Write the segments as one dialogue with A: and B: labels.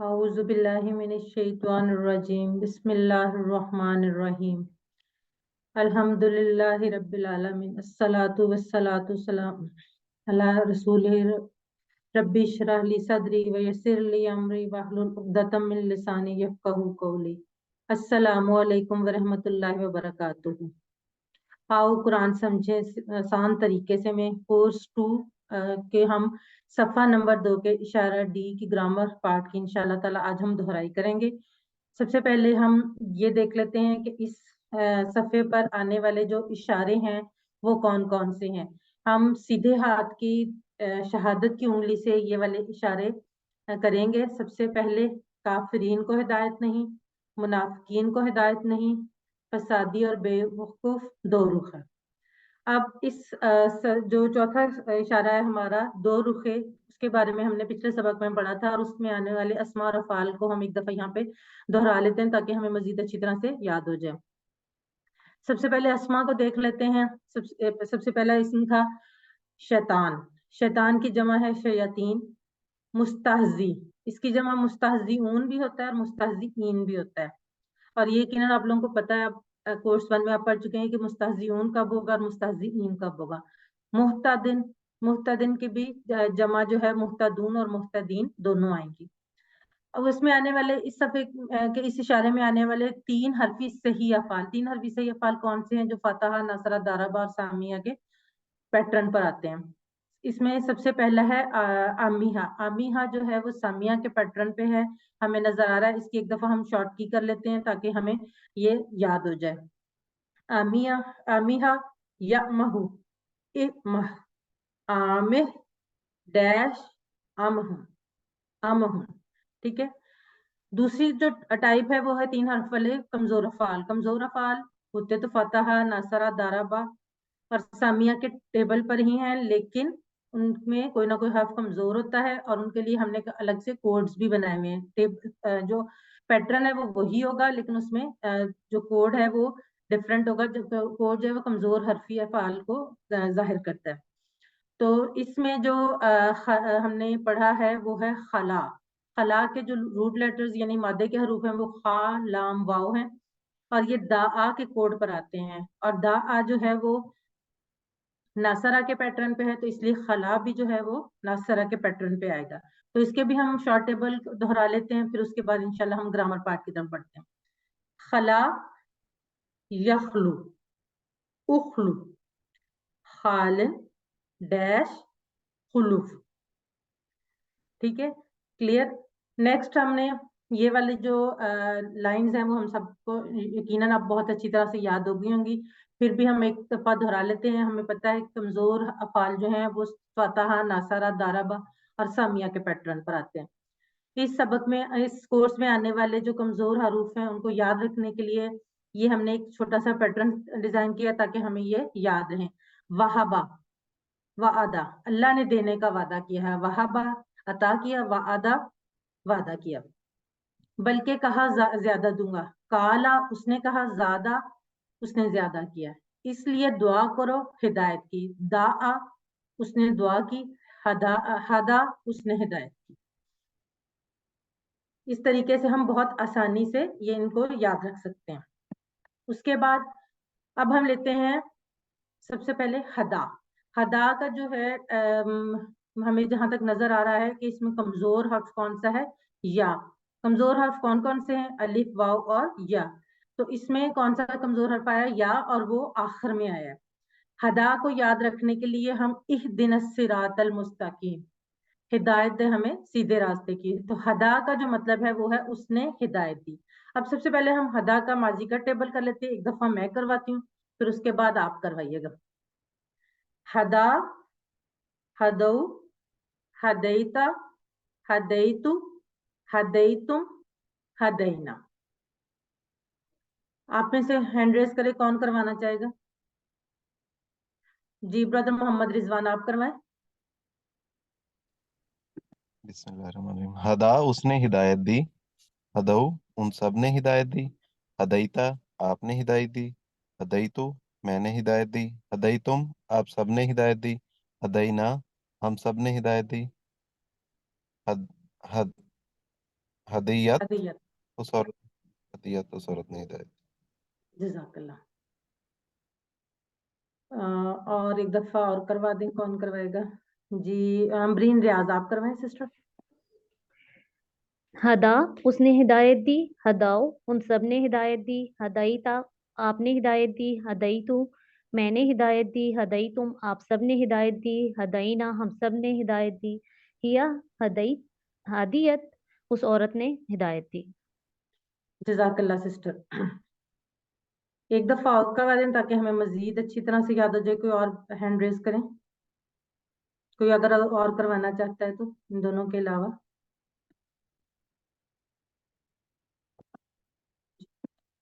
A: अऊज़ु बिल्लाहि मिनश शैतानिर रजीम बिस्मिल्लाहिर रहमानिर रहीम अल्हम्दुलिल्लाहि रब्बिल आलमीन अस्सलातु वस्सलातु सलाम अला रसूलिहि रब्बि इश्रह ली सदरी व यस्सिर ली अमरी वहलुल उक़दतम मिन लिसानी यफ़क़हू क़ौली। अस्सलामु अलैकुम व रहमतुल्लाहि व बरकातुहू। आओ कुरान समझे आसान तरीके से में कोर्स 2 के हम सफ़ा नंबर 2 के इशारा डी की ग्रामर पार्ट की इंशाल्लाह ताला आज हम दोहराई करेंगे। सबसे पहले हम ये देख लेते हैं कि इस सफ़े पर आने वाले जो इशारे हैं वो कौन कौन से हैं। हम सीधे हाथ की शहादत की उंगली से ये वाले इशारे करेंगे। सबसे पहले काफिरीन को हिदायत नहीं, मुनाफिकीन को हिदायत नहीं, फसादी और बेवकूफ दो रुख है। अब इस जो चौथा इशारा है हमारा दो रुखे, उसके बारे में हमने पिछले सबक में पढ़ा था और उसमें आने वाले अस्मा और अफ़ाल को हम एक दफा यहाँ पे दोहरा लेते हैं ताकि हमें मजीद अच्छी तरह से याद हो जाए। सबसे पहले अस्मा को देख लेते हैं। सबसे पहला इसम था शैतान। शैतान की जमा है शयातीन। मुस्तहजी, इसकी जमा मुस्तहजीऊन भी होता है और मुस्तहजीईन भी होता है। और ये यकीनन आप लोगों को पता है, आप कोर्स 1 में आप पढ़ चुके हैं कि मुस्तहजीऊन कब होगा और मुस्तहजीईन कब होगा। मुहतदिन, मुहतदिन की भी जमा जो है मुहतदून और मुहतदीन दोनों आएंगी। अब उसमें आने वाले इस सफ़े के इस इशारे में आने वाले 3 हरफी सही अफ़ाल, 3 हरफी सही अफ़ाल कौन से हैं जो फतहा, नसरा, दारबा और सामिया के पैटर्न पर आते हैं। इसमें सबसे पहला है आमिहा। आमिहा जो है वो सामिया के पैटर्न पे है, हमें नजर आ रहा है। इसकी एक दफा हम शॉर्ट की कर लेते हैं ताकि हमें ये याद हो जाए। आमिया, आमिहा, यमहु, इमह, आमिह, डैश, अमह, अमह। ठीक है। दूसरी जो टाइप है वो है 3 हर्फ वाले कमजोर अफाल। कमजोर अफाल होते तो फतहा, नसरा, दारबा और सामिया के टेबल पर ही हैं, लेकिन उनमें कोई ना कोई हर्फ कमजोर होता है और उनके लिए हमने अलग से कोड्स भी बनाए हुए हैं। जो पैटर्न है वो वही होगा, लेकिन उसमें जो कोड है वो डिफरेंट होगा। जो कोड जो है वो कमजोर हरफी अफाल को जाहिर करता है। तो इसमें जो हमने पढ़ा है वो है खला। खला के जो रूट लेटर्स यानी मादे के हरूफ हैं वो खा, लाम, वाव हैं और ये दा आ के कोड पर आते हैं। और दा आ जो है वो नासरा के पैटर्न पे है, तो इसलिए खला भी जो है वो नासरा के पैटर्न पे आएगा। तो इसके भी हम शॉर्ट टेबल दोहरा लेते हैं, फिर उसके बाद इंशाल्लाह हम ग्रामर पार्ट की तरफ बढ़ते हैं। खला, यखलू, उखलू, खालिन, डैश, खुलूफ। ठीक है, क्लियर। नेक्स्ट हमने ये वाली जो लाइंस हैं वो हम सबको यकीनन आप बहुत अच्छी तरह से याद हो गई होंगी, फिर भी हम एक दफा दोहरा लेते हैं। हमें पता है कि कमजोर अफाल जो हैं वो फतहा, नासरा, दारबा और सामिया के पैटर्न पर आते हैं। इस सबक में, इस कोर्स में आने वाले जो कमजोर हरूफ हैं उनको याद रखने के लिए ये हमने एक छोटा सा पैटर्न डिजाइन किया ताकि हमें ये याद रहे। वहाबा, वादा, अल्लाह ने देने का वादा किया है। वहाबा अता किया, वादा वादा किया। बल्कि कहा ज्यादा दूंगा। काला, उसने कहा, ज्यादा, उसने ज्यादा किया। इसलिए दुआ करो हिदायत की। दाआ, उसने दुआ की। हदा, हदा, उसने हिदायत की। इस तरीके से हम बहुत आसानी से ये इनको याद रख सकते हैं। उसके बाद अब हम लेते हैं सबसे पहले हदा। हदा का जो है हमें जहां तक नजर आ रहा है कि इसमें कमजोर हर्फ कौन सा है, या। कमजोर हर्फ कौन कौन से हैं, अलिफ, वाव और या। तो इसमें कौन सा कमजोर हर्फ आया, या, और वो आखिर में आया। हदा को याद रखने के लिए हम इहदिनस सिरातल मुस्तकीम, हिदायत दे हमें सीधे रास्ते की। तो हदा का जो मतलब है वो है उसने हिदायत दी। अब सबसे पहले हम हदा का माजी का टेबल कर लेते हैं। एक दफा मैं करवाती हूँ, फिर उसके बाद आप करवाइएगा। हदा, हदऊ, हदैता, हदैतु, हदैतुम, हदैना। आप में से हैंड रेस करे कौन करवाना चाहेगा? जी ब्रदर मोहम्मद रिजवान, आप करवाएं।
B: बिस्मिल्लाहिर्रहमानिर्रहीम। हदा, उसने हिदायत दी। हदऊ, उन सब ने हिदायत दी। हदैता, आपने हिदायत दी। हदैतु, मैंने हिदायत दी। हदैतुम, आप सब ने हिदायत दी। हदैना, हम सब ने हिदायत दी। हद हद हदीयत
A: हदीयत।
B: उस औरत हदीयत उस औरत ने हिदायत
A: जज़ाकल्लाह। और एक दफा और करवा दें, कौन करवाएगा? जी अमरीन रियाज आप करवाएं सिस्टर।
C: हदा उसने हिदायत दी, हदाओ उन सब ने हिदायत दी, हदाईता आपने हिदायत दी, हदाईतु मैंने हिदायत दी, हदाईतुम आप सब ने हिदायत दी, हदाईना हम सब ने हिदायत दी, हिया हदाई हादियत उस औरत ने हिदायत दी।
A: जज़ाकल्लाह सिस्टर। एक दफा और करवा दें ताकि हमें मजीद अच्छी तरह से याद हो जाए। कोई और हैंड रेज करें, कोई अगर और करवाना चाहता है तो इन दोनों के अलावा।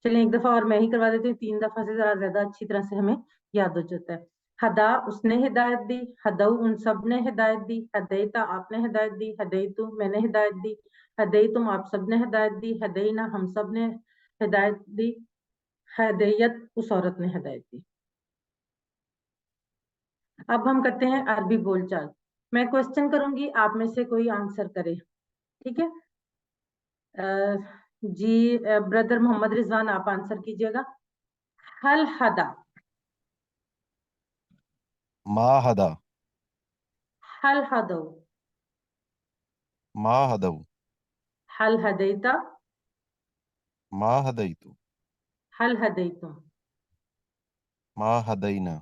A: चलिए एक दफा और मैं ही करवा देती हूँ, 3 दफा से जरा ज्यादा अच्छी तरह से हमें याद हो जाता है। हदा उसने हिदायत दी, हदऊ उन सब ने हिदायत दी, हदैता आपने हिदायत दी, हदैतु मैंने हिदायत दी, हदैतुम आप सब ने हिदायत दी, हदैना हम सब ने हिदायत दी, हदैयत उस औरत ने हिदायत दी। अब हम करते हैं अरबी बोलचाल। मैं क्वेश्चन करूंगी, आप में से कोई आंसर करे, ठीक है? जी ब्रदर मोहम्मद रिजवान आप आंसर कीजिएगा। हल हदा,
B: मा हदा
A: हल हदऊ,
B: मा हदऊ
A: हल हदैता,
B: मा हदैतु
A: हल हदैतुम।
B: मा हदैना।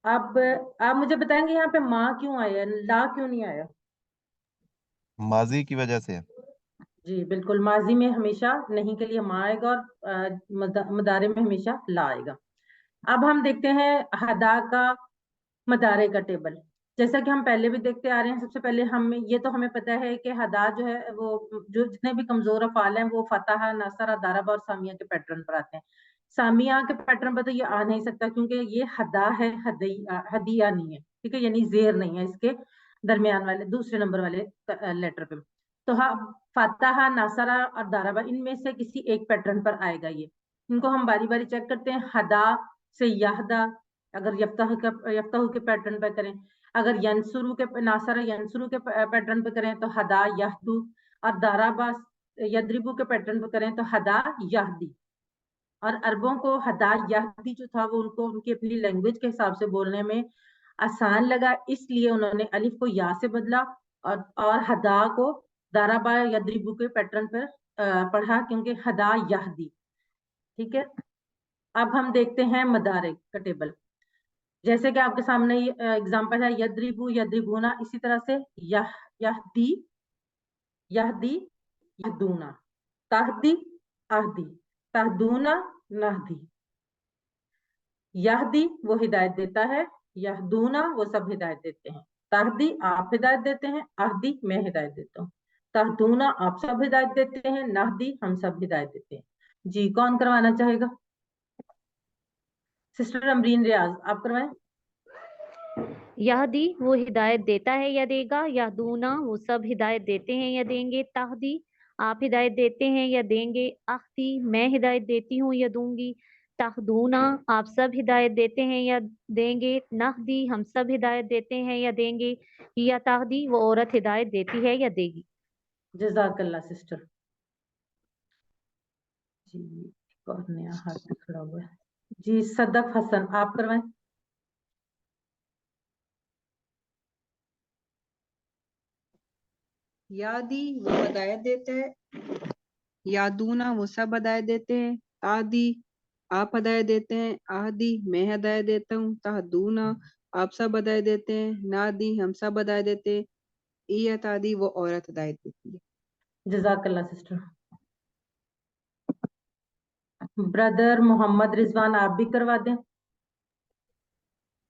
A: अब आप मुझे बताएंगे यहाँ पे माँ क्यों आया, ला क्यों नहीं आया?
B: माजी की वजह से।
A: जी बिल्कुल, माजी में हमेशा नहीं के लिए माँ आएगा और मदारे में हमेशा ला आएगा। अब हम देखते हैं हदा का मदारे का टेबल। जैसा कि हम पहले भी देखते आ रहे हैं, सबसे पहले हमें पता है कि हदा जो है वो जो जितने भी कमजोर अफाल हैं वो फतह, नसर, दारबा और सामिया के पैटर्न पर आते हैं। सामिया के पैटर्न पर तो ये आ नहीं सकता क्योंकि ये हदा है, हदिया नहीं है, ठीक है, यानी जेर नहीं है इसके दरमियान वाले दूसरे नंबर वाले लेटर पे। तो हाँ, फतह, नसरा और दारबा इनमें से किसी एक पैटर्न पर आएगा ये। इनको हम बारी बारी चेक करते हैं। हदा से यहदा, अगर यफ्ताहु के पैटर्न पे करें, अगर यंसुरु के नासरा यंसुरु के पैटर्न पे करें तो हदा यहदू, और दाराबा यद्रिबु के पैटर्न पे करें तो हदा यहदी। और अरबों को हदा यहदी जो था वो उनको उनकी अपनी लैंग्वेज के हिसाब से बोलने में आसान लगा, इसलिए उन्होंने अलिफ को या से बदला और हदा को दाराबा यद्रिबु के पैटर्न पर पढ़ा, क्योंकि हदा यहदी, ठीक है। अब हम देखते हैं मदारे का टेबल। जैसे कि आपके सामने एग्जांपल है यद्रिबु यद्रिबुना, इसी तरह से यहदी यहदी यहदूना, तहदी आहदी, तहदूना नहदी। यहदी वो हिदायत देता है, यहदूना वो सब हिदायत देते हैं, तहदी आप हिदायत देते हैं, आहदी मैं हिदायत देता हूँ, तहदूना आप सब हिदायत देते हैं, नहदी हम सब हिदायत देते हैं। जी कौन करवाना चाहेगा? सिस्टर अमरीन रियाज आप करवाएं।
C: यहदी वो हिदायत देता है या देगा, यहदूना वो सब हिदायत देते हैं या देंगे, तहदी आप हिदायत देते हैं या देंगे, अख्ती मैं हिदायत देती हूँ या दूंगी, तहदूना आप सब हिदायत देते हैं या देंगे, नहदी हम सब हिदायत देते हैं या देंगे, या तहदी वो औरत हिदायत देती है या देगी।
A: जज़ाकल्लाह सिस्टर। जी एक और नया हाथ खड़ा हुआ है। जी सदफ हसन आप करवाएं।
D: यादी वो हदायत देता है, यादूना वो सब हदायत देते हैं, तादी आप हदायत देते हैं, आहदी मैं हदायत देता हूँ, तादूना आप सब हदायत देते हैं, नादी हम सब हदायत देते हैं, इया तादी वो औरत हदायत देती है।
A: जज़ाकल्लाह सिस्टर। ब्रदर मोहम्मद रिजवान आप भी करवा दें।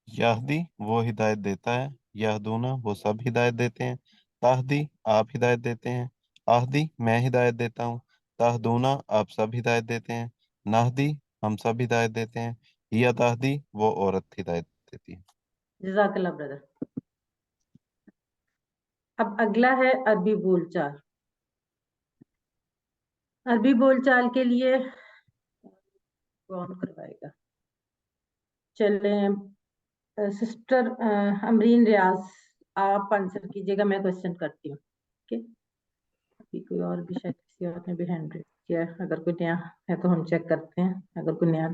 B: यहदी वो हिदायत देता है, यहदूना वो सब हिदायत देते हैं, ताहदी आप हिदायत देते हैं, आहदी मैं हिदायत देता हूँ, ताहदूना आप सब हिदायत देते हैं, नाहदी हम सब हिदायत देते हैं, हिया ताहदी वो औरत हिदायत देती है।
A: जज़ाकल्लाह ब्रदर। अब अगला है अरबी बोलचाल। अरबी बोलचाल के लिए कौन करवाएगा? चले सिस्टर अमरीन रियाज आप आंसर कीजिएगा, मैं क्वेश्चन करती हूँ। ठीक है, अभी कोई और भी शायद किसी और ने भी हैंड रेज किया है, अगर कोई नया है तो हम चेक करते हैं, अगर कोई नया।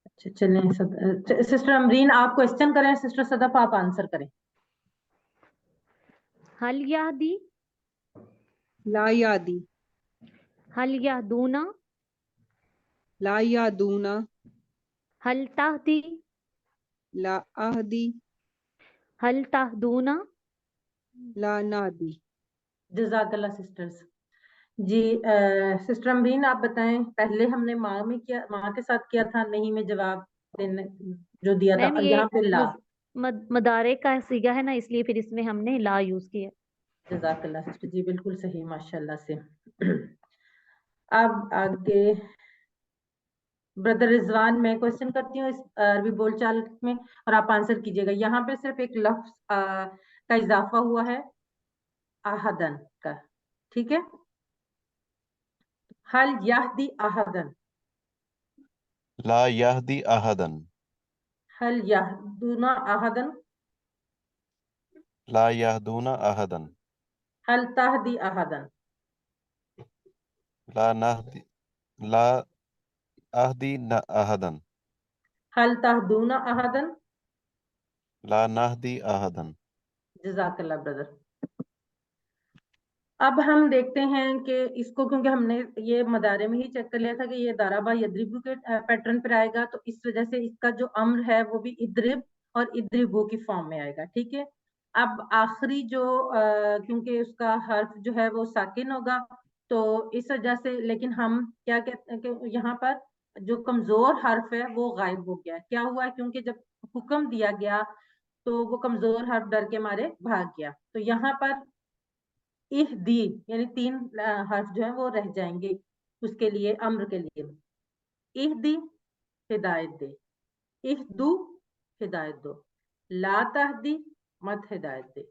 A: अच्छा चलें, सिस्टर अमरीन आप क्वेश्चन करें, सिस्टर सदफ आप आंसर करें।
C: हल यहदी,
D: ला यादी,
C: हल यहदूना,
D: ला यादूना,
C: हल तहदी,
D: ला आहदी,
C: हल तहदूना,
D: ला नादी।
A: जज़ाकल्लाह सिस्टर्स। जी सिस्टर अमरीन आप बताएं, पहले हमने माँ में किया, माँ के साथ किया था, नहीं में जवाब देने जो दिया था,
C: मैम
A: और
C: ये
A: यहाँ पे ला।
C: मदारे का सीगा है ना, इसलिए फिर इसमें हमने ला यूज किया।
A: जज़ाकल्लाह सिस्टर जी, बिल्कुल सही माशाल्लाह से। अब आगे ब्रदर रिजवान, मैं क्वेश्चन करती हूँ इस अरबी बोलचाल में और आप आंसर कीजिएगा। यहाँ पे सिर्फ एक लफ्ज का इजाफा हुआ है, आहदन का, ठीक है। हल यहदी आहदन,
B: ला यहदी अहदन,
A: हल यहदुना आहदन,
B: ला यहदूना अहदन,
A: हल तहदी आहदन,
B: ला नहदी, ला अहदी न अहदन,
A: हल तहदूना आहदन।
B: ला नहदी अहदन।
A: जज़ाकल्लाह ब्रदर। अब हम देखते हैं कि इसको, क्योंकि हमने ये मदारे में ही चेक कर लिया था कि ये दाराबा यद्रिबु के पैटर्न पर आएगा, तो इस वजह से इसका जो अम्र है वो भी इद्रिब और इद्रिबु की फॉर्म में आएगा, ठीक है। अब आखिरी जो क्योंकि उसका हर्फ जो है वो साकिन होगा, तो इस वजह से, लेकिन हम क्या कहते हैं कि यहाँ पर जो कमजोर हर्फ है वो गायब हो गया। क्या हुआ है, क्योंकि जब हुक्म दिया गया तो वो कमजोर हर्फ डर के मारे भाग गया, तो यहाँ पर इह दी यानी तीन हर्फ जो है वो रह जाएंगे उसके लिए, अम्र के लिए। इह दी हिदायत दे, इह दू हिदायत दो, ला तहदी मत हिदायत दे,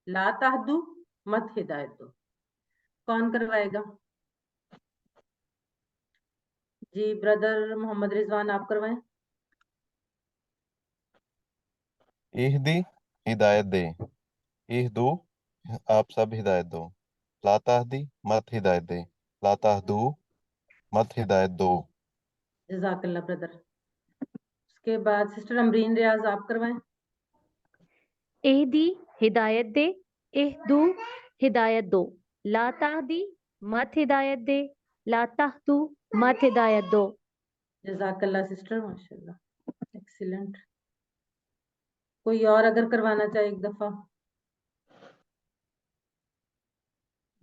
A: ला तहदू मत हिदायत दो। कौन करवाएगा? जी ब्रदर मोहम्मद रिजवान आप करवाएं।
B: इहदी हिदायत दे, इहदू आप सब हिदायत दो, ला तहदी मत हिदायत दे, ला तहदू मत हिदायत दो।
A: जजाकल्ला ब्रदर। उसके बाद सिस्टर अमरीन रियाज आप करवाएं।
C: एहदी हिदायत दे, एहदू हिदायत दो, ला तहदी मत हिदायत दे, ला तहदू मत हिदायत दो।
A: जजाकल्ला सिस्टर, माशाल्लाह एक्सीलेंट। कोई और अगर करवाना चाहे एक दफा?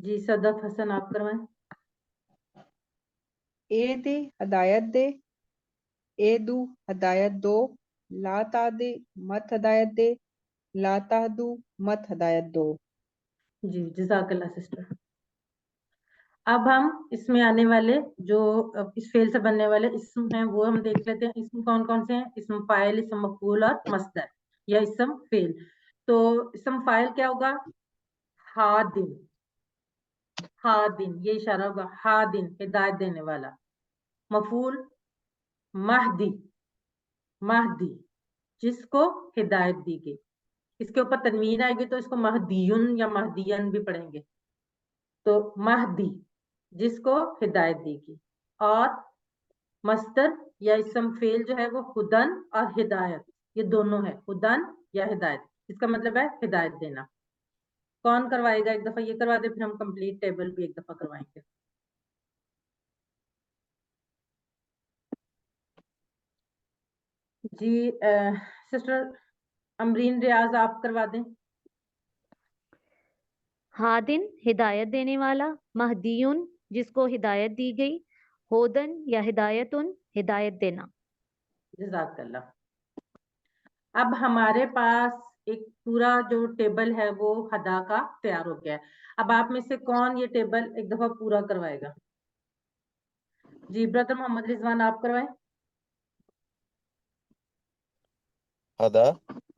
A: जी सदफ हसन आप करवाएं।
D: ए दे हदायत दे, ए दू हदायत दो, ला तादे मत हदायत दे, ला तादू मत हदायत दो।
A: जी जजाकल्ला सिस्टर। अब हम इसमें आने वाले जो इस फेल से बनने वाले इसम हैं वो हम देख लेते हैं। इसम कौन कौन से हैं? इसम फाइल, इसम मफूल और मस्दर या इसम फेल। तो इसम फाइल क्या होगा? हादिन, हादिन ये इशारा होगा, हादिन हिदायत देने वाला। मफूल महदी, महदी जिसको हिदायत दी गई। इसके ऊपर तनवीन आएगी तो इसको महदीयुन या महदियन भी पढ़ेंगे। तो महदी जिसको हिदायत दी गई, और मस्दर या इसम फेल जो है वो हुदन और हिदायत, ये दोनों है, हुदन या हिदायत, इसका मतलब है हिदायत देना। कौन करवाएगा? एक दफा ये करवा दे, फिर हम कंप्लीट टेबल भी एक दफा करवाएंगे। जी सिस्टर अमरीन रियाज आप करवा दें।
C: हादिन हिदायत देने वाला, महदीयुन जिसको हिदायत दी गई, होदन या हिदायतुन हिदायत देना।
A: जज़ाकल्लाह। अब हमारे पास एक पूरा जो टेबल है वो हदा का तैयार हो गया है। अब आप में से कौन ये टेबल एक दफा पूरा करवाएगा? जी ब्रदर मोहम्मद रिजवान आप करवाएं।
B: हदा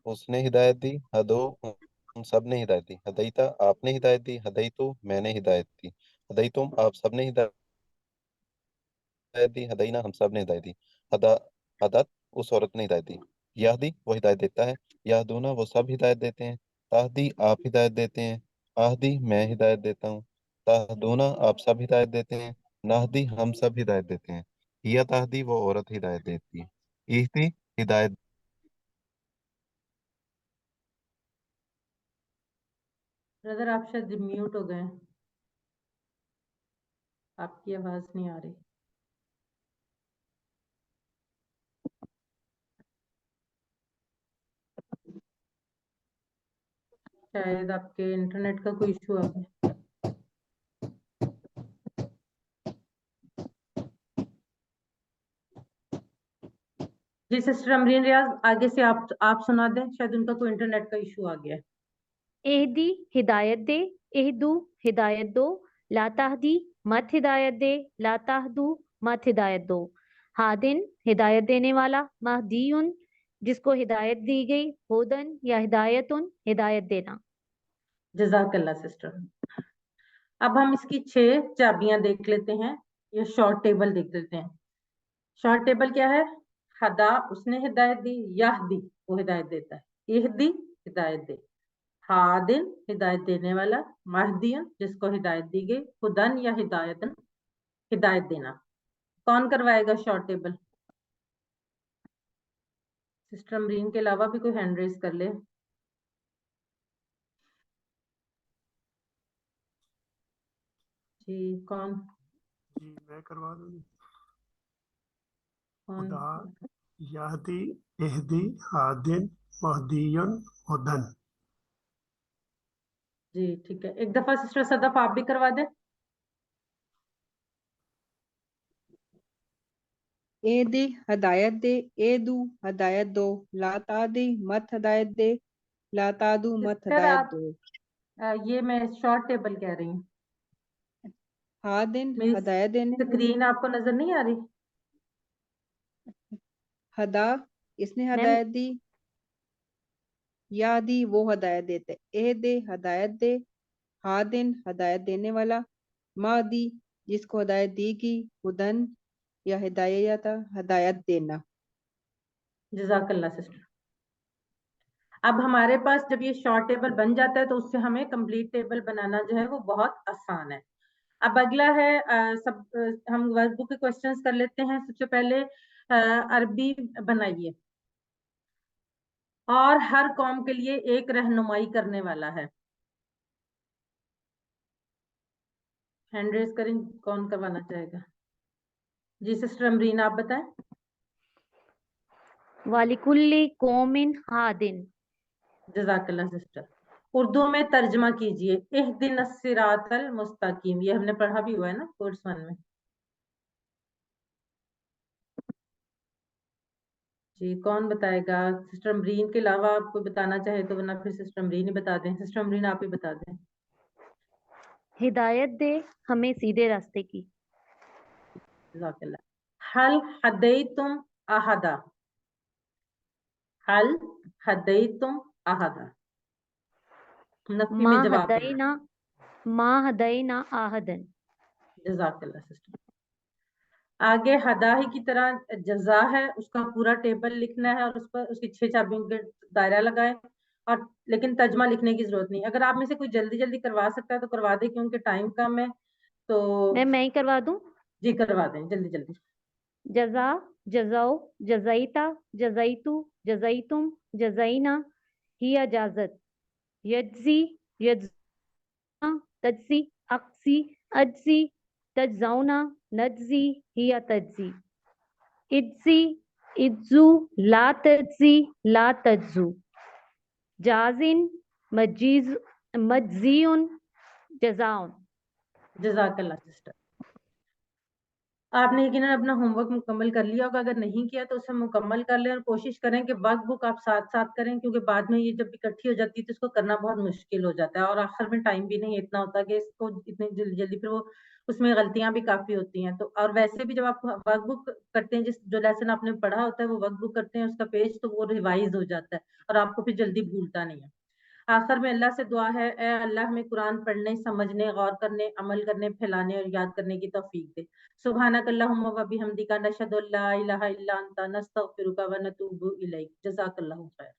B: उसने हिदायत दी, हदो उन सब ने हिदायत दी, हदैता आपने हिदायत दी, हदैतु मैंने हिदायत दी, हदैतुम आप सब ने हिदायत दी, हदैना हम सब ने हिदायत दी, हदा हदत उस औरत ने हिदायत दी, यहदी वो हिदायत देता है, یہدونا وہ سب ہدایت دیتے ہیں، تہدی آپ ہدایت دیتے ہیں، اہدی میں ہدایت دیتا ہوں، تہدونا آپ سب ہدایت دیتے ہیں، نہدی ہم سب ہدایت دیتے ہیں، یا تہدی وہ عورت ہدایت دیتی ہے، اہدی ہدایت۔
A: بردر آپ شاید میوٹ ہو گئے ہیں، آپ کی آواز نہیں آ رہی۔ شاید آپ کے انٹرنیٹ کا کوئی ایشو آ گیا۔ جی سسٹر امرین ریاض آگے سے آپ سنا دیں، شاید ان کا کوئی انٹرنیٹ کا ایشو آ گیا ہے۔
C: اہدی ہدایت دے، اہدو ہدایت دو، لا تہدی مت ہدایت دے، لا تہدو مت ہدایت دو، ہادن ہدایت دینے والا، مہدیون جس کو ہدایت دی گئی، ہدن یا ہدایتن ہدایت دینا۔
A: جزاک اللہ سسٹر۔ اب ہم اس کی 6 چابیاں دیکھ لیتے ہیں، یہ شارٹ ٹیبل دیکھ لیتے ہیں۔ شارٹ ٹیبل کیا ہے؟ ہدا اس نے ہدایت دی، یہدی وہ ہدایت دیتا ہے، اہدی ہدایت دے، ہادن ہدایت دینے والا، مہدین جس کو ہدایت دی گئی، ہدن یا ہدایتن ہدایت دینا۔ کون کروائے گا شارٹ ٹیبل؟ سسٹر امرین کے علاوہ بھی کوئی ہینڈ ریز کر لے۔ جی کون؟
E: جی میں کروا دوں گی۔
A: کون؟
E: خدا یہدی اہدی ہادن مہدیون ہدن۔
A: جی ٹھیک ہے، ایک دفعہ سسٹر صدف آپ بھی کروا دیں۔
D: اے دے ہدایت دے، اے دو ہدایت دو، لا تادی مت ہدایت دے، لا تادو مت
A: سسٹر
D: ہدایت
A: آپ
D: دو۔
A: یہ میں شارٹ ٹیبل کہہ رہی ہوں،
D: ہادن
A: میری
D: ہدایت دینے والا،
A: اسکرین آپ کو نظر نہیں آ رہی؟
D: ہدا اس نے
C: میم
D: ہدایت دی، یادی وہ ہدایت دیتے، اے دے ہدایت دے، ہادن ہدایت دینے والا، مہدی جس کو ہدایت دی گئی، ہدن یا ہدایت ہدایت دینا۔
A: جزاک اللہ سسٹر۔ اب ہمارے پاس جب یہ شارٹ ٹیبل بن جاتا ہے تو اس سے ہمیں کمپلیٹ ٹیبل بنانا جو ہے وہ بہت آسان ہے۔ اب اگلا ہے ہم ورک بک کے کوسچنز کر لیتے ہیں۔ سب سے پہلے عربی بنائیے، اور ہر قوم کے لیے ایک رہنمائی کرنے والا ہے۔ ہینڈ ریز کریں، کون کروانا چاہے گا؟ جی سسٹر امرین آپ بتائیں۔
C: وَلِكُلِّ قَوْمٍ ہادٍ۔
A: جزاک اللہ سسٹر۔ اردو میں ترجمہ کیجئے، اہدنا الصراط المستقیم، یہ ہم نے پڑھا بھی ہوا ہے نا کورس 1 میں۔ جی کون بتائے گا؟ سسٹر امرین کے علاوہ آپ کوئی بتانا چاہے تو، ورنہ پھر سسٹر امرین ہی بتا دیں۔ سسٹر امرین آپ ہی بتا دیں۔
C: ہدایت دے ہمیں سیدھے راستے کی۔
A: جزاک اللہ۔ حل ہدیتم احدا، حل ہدیتم احدا، نفی میں
C: ما
A: جواب دینا۔
C: ہدینا ما ہدینا آہدن۔
A: جزاک اللہ سسٹر۔ آگے ہدا ہی کی طرح جزا ہے، اس کا پورا ٹیبل لکھنا ہے اور اس پر اس کی 6 چابیوں کے دائرہ لگائے، اور لیکن ترجمہ لکھنے کی ضرورت نہیں۔ اگر آپ میں سے کوئی جلدی جلدی کروا سکتا ہے تو کروا دے، کیونکہ ٹائم کم ہے تو
C: میں ہی کروا دوں۔
A: جی کروا دیں جلدی جلدی۔
C: جزا، جزاؤ، جزائیتا، جزائیتو، جزائیتم، جزائینا، ہی اجازت، یجزی، یجزونا، تجزی، اقسی، اجزی، تجزونا، نجزی، ہی تجزی، اجزی، اجزو، لا تجزی، لا تجزو، جازن، مجیز، مجزیون، جزاؤن۔
A: جزاک اللہ سسٹر۔ آپ نے یقیناً اپنا ہوم ورک مکمل کر لیا ہوگا، اگر نہیں کیا تو اسے مکمل کر لیں، اور کوشش کریں کہ ورک بک آپ ساتھ ساتھ کریں، کیونکہ بعد میں یہ جب اکٹھی ہو جاتی ہے تو اس کو کرنا بہت مشکل ہو جاتا ہے، اور آخر میں ٹائم بھی نہیں اتنا ہوتا کہ اس کو اتنی جلدی جلدی، پھر وہ اس میں غلطیاں بھی کافی ہوتی ہیں۔ تو اور ویسے بھی جب آپ ورک بک کرتے ہیں، جو لیسن آپ نے پڑھا ہوتا ہے وہ ورک بک کرتے ہیں اس کا پیج، تو وہ ریوائز ہو جاتا ہے اور آپ کو پھر جلدی بھولتا نہیں ہے۔ آخر میں اللہ سے دعا ہے، اے اللہ ہمیں قرآن پڑھنے، سمجھنے، غور کرنے، عمل کرنے، پھیلانے اور یاد کرنے کی توفیق دے۔ سبحانک اللہم و بحمدک، نشہد ان لا الہ الا انت، نستغفرک و نتوب الیک۔ جزاک اللہ خیر۔